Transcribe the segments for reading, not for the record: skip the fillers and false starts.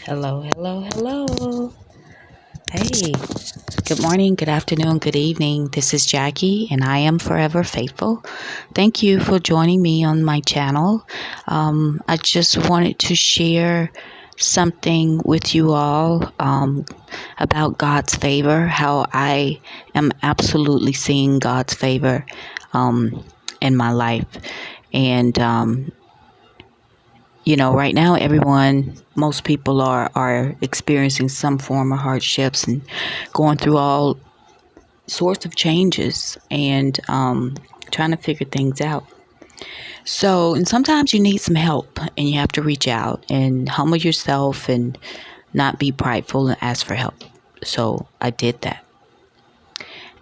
Hello, hello, hello. Hey, good morning, good afternoon, good evening. This is Jackie, and I am forever faithful. Thank you for joining me on my channel. I just wanted to share something with you all about God's favor, how I am absolutely seeing God's favor in my life. And right now, most people are experiencing some form of hardships and going through all sorts of changes and trying to figure things out. So, and sometimes you need some help and you have to reach out and humble yourself and not be prideful and ask for help. So I did that.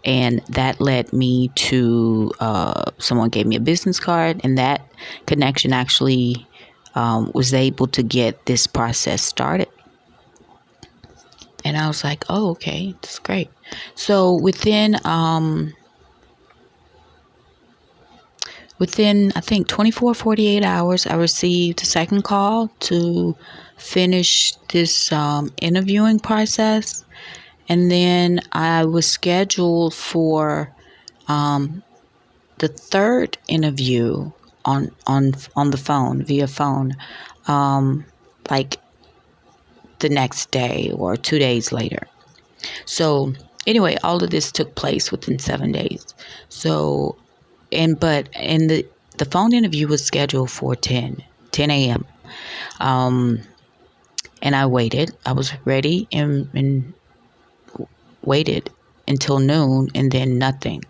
And that led me to someone gave me a business card, and that connection actually was able to get this process started. And I was like, oh, okay, that's great. So within I think 24, 48 hours, I received a second call to finish this interviewing process. And then I was scheduled for the third interview on the phone, via phone, like the next day or 2 days later. So anyway, all of this took place within 7 days. So, the phone interview was scheduled for 10 a.m. And I waited. I was ready and waited until noon, and then nothing.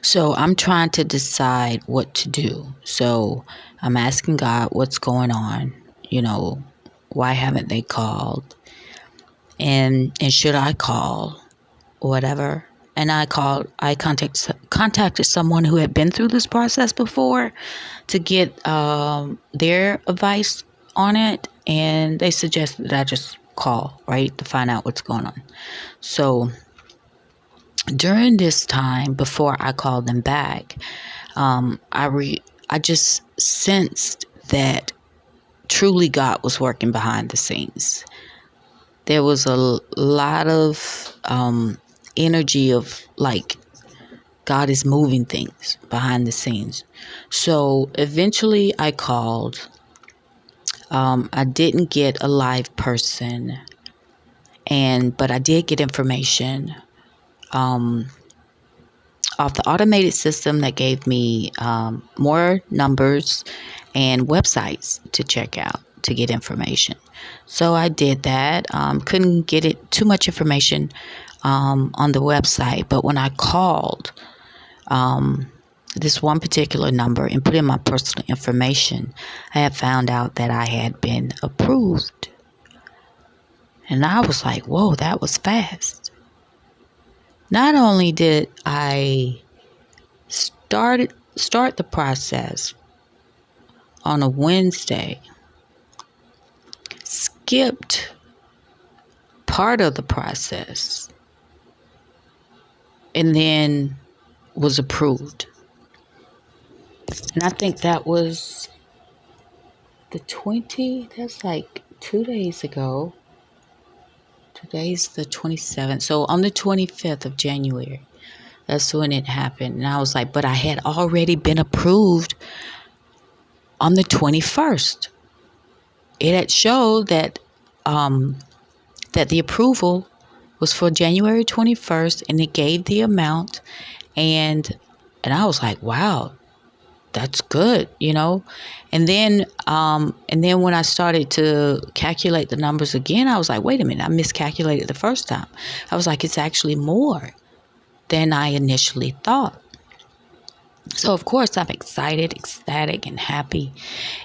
So I'm trying to decide what to do. So I'm asking God, what's going on? Why haven't they called? And should I call? Whatever. And I contacted someone who had been through this process before to get their advice on it. And they suggested that I just call, right, to find out what's going on. So during this time, before I called them back, I just sensed that truly God was working behind the scenes. There was a lot of energy of like God is moving things behind the scenes. So eventually I called. I didn't get a live person, but I did get information off the automated system that gave me more numbers and websites to check out to get information. So I did that. Couldn't get it too much information on the website, but when I called this one particular number and put in my personal information, I had found out that I had been approved. And I was like, whoa, that was fast. Not only did I start the process on a Wednesday, skipped part of the process, and then was approved. And I think that was the 20th. That's like 2 days ago. Today's the 27th. So on the 25th of January, that's when it happened. And I was like, but I had already been approved on the 21st. It had showed that the approval was for January 21st, and it gave the amount, and I was like, wow, that's good, And then when I started to calculate the numbers again, I was like, wait a minute, I miscalculated the first time. I was like, it's actually more than I initially thought. So, of course, I'm excited, ecstatic, and happy.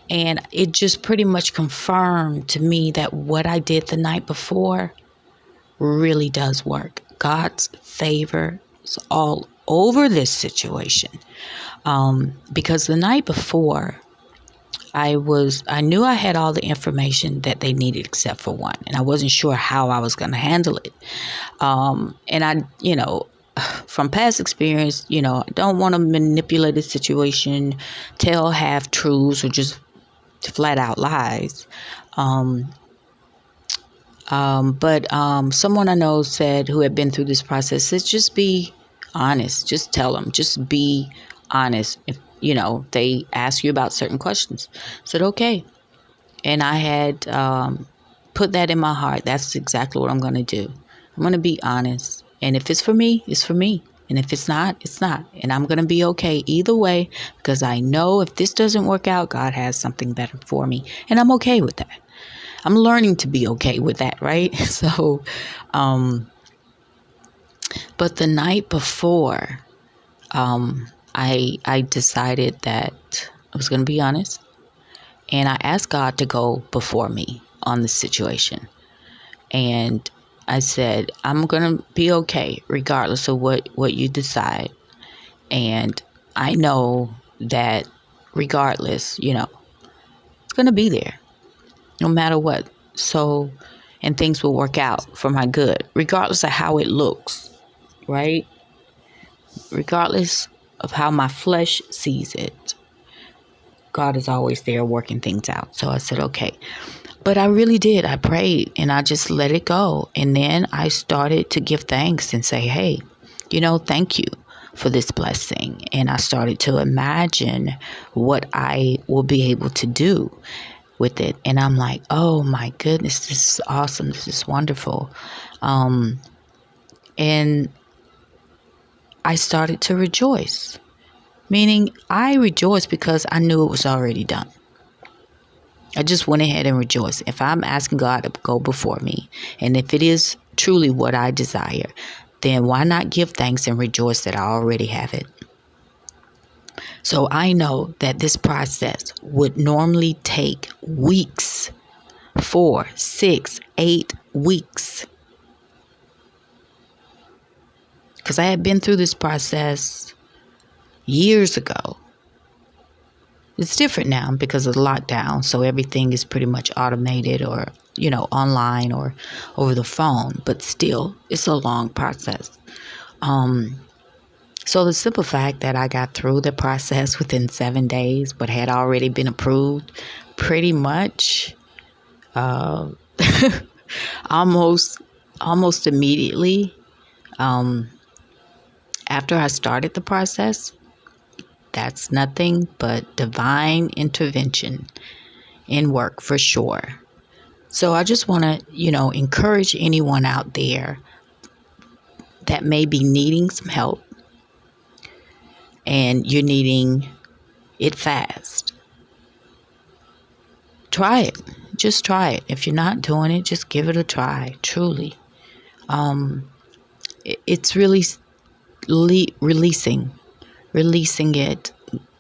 And it just pretty much confirmed to me that what I did the night before really does work. God's favor is all over this situation. Because the night before, I knew I had all the information that they needed except for one. And I wasn't sure how I was going to handle it. And I, from past experience, I don't want to manipulate the situation, tell half truths, or just flat out lies. But someone I know said, who had been through this process, says just be honest. Just tell them. Just be honest. If they ask you about certain questions, I said okay, and I had put that in my heart. That's exactly what I'm going to do. I'm going to be honest, and if it's for me, it's for me. And if it's not, it's not. And I'm going to be okay either way, because I know if this doesn't work out, God has something better for me. And I'm okay with that. I'm learning to be okay with that, right? So, but the night before, I decided that I was going to be honest. And I asked God to go before me on this situation. And I said, I'm going to be okay regardless of what you decide. And I know that regardless, it's going to be there no matter what. So, and things will work out for my good, regardless of how it looks, right? Regardless of how my flesh sees it. God is always there working things out. So I said, okay. But I really did. I prayed and I just let it go. And then I started to give thanks and say, hey, thank you for this blessing. And I started to imagine what I will be able to do with it. And I'm like, oh my goodness, this is awesome. This is wonderful. And I started to rejoice. Meaning I rejoiced because I knew it was already done. I just went ahead and rejoiced. If I'm asking God to go before me, and if it is truly what I desire, then why not give thanks and rejoice that I already have it? So I know that this process would normally take weeks, 4, 6, 8 weeks. Because I had been through this process years ago. It's different now because of the lockdown. So everything is pretty much automated or, online or over the phone. But still, it's a long process. So the simple fact that I got through the process within 7 days, but had already been approved pretty much almost immediately after I started the process. That's nothing but divine intervention in work for sure. So I just want to, encourage anyone out there that may be needing some help and you're needing it fast. Try it. Just try it. If you're not doing it, just give it a try. Truly. It's really releasing it,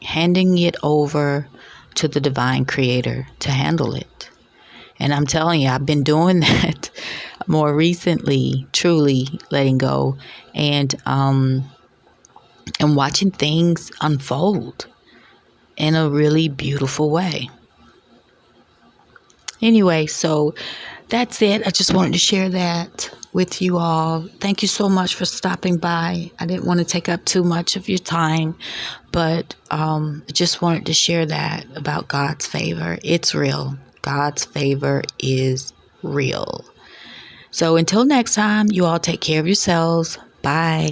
handing it over to the divine creator to handle it. And I'm telling you, I've been doing that more recently, truly letting go and watching things unfold in a really beautiful way. Anyway, so that's it. I just wanted to share that with you all. Thank you so much for stopping by. I didn't want to take up too much of your time, but I just wanted to share that about God's favor. It's real. God's favor is real. So until next time, you all take care of yourselves. Bye.